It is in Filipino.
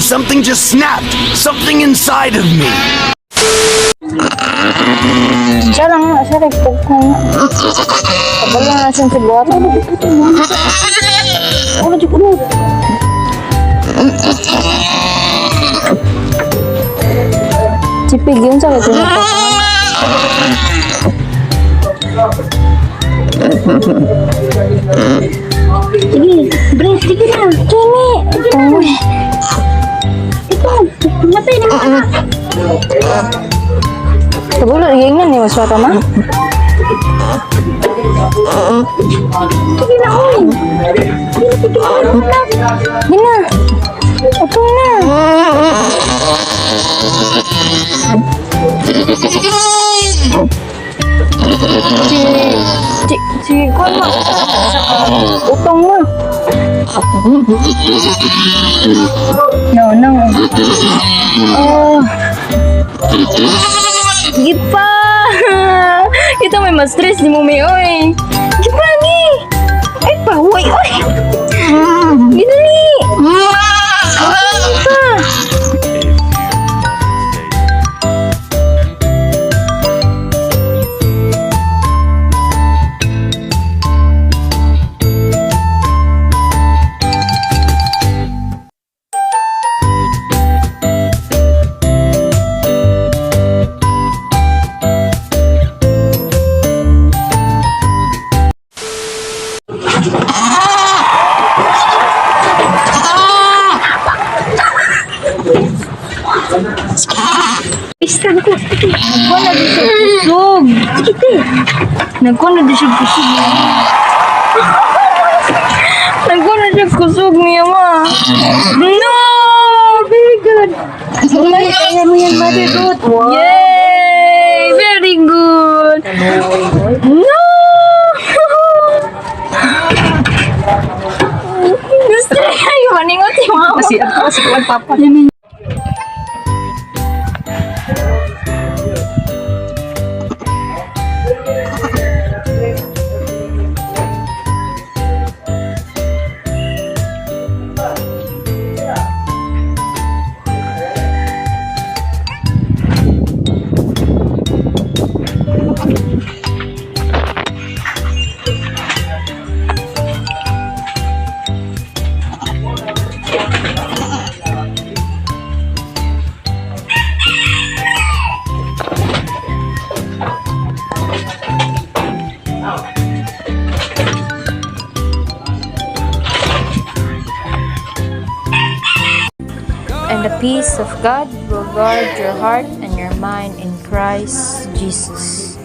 Something just snapped. Something inside of me. Siya lang nga, siya rin pagkong. Kabalo na siya sa buhat. Ano di ko mo? Sipig yun sa kasi sige, break, sige na. Kini. Ito, matay na ka. Kabulo, ganyan ni mas mata ma? Sige na, oy. Sige na. Ito na. Sige, kuwan ma. Utong mo. No. Oh. Sige pa. Ito may mas stress di mo may oy. Sige pa ni. Ay pa, oy. Ginali. Sige pa. Istan ko. Nagkuhan na di siya kusog. Sige. Nagkuhan na di siya kusog. Nagkuhan na siya kusog niya ma. No! Very good. Kaya mo yan, Mother Goat. Yay! Very good. No! Gusto na kayo maningot si mama. Kasi kuwan papa. And the peace of God will guard your heart and your mind in Christ Jesus.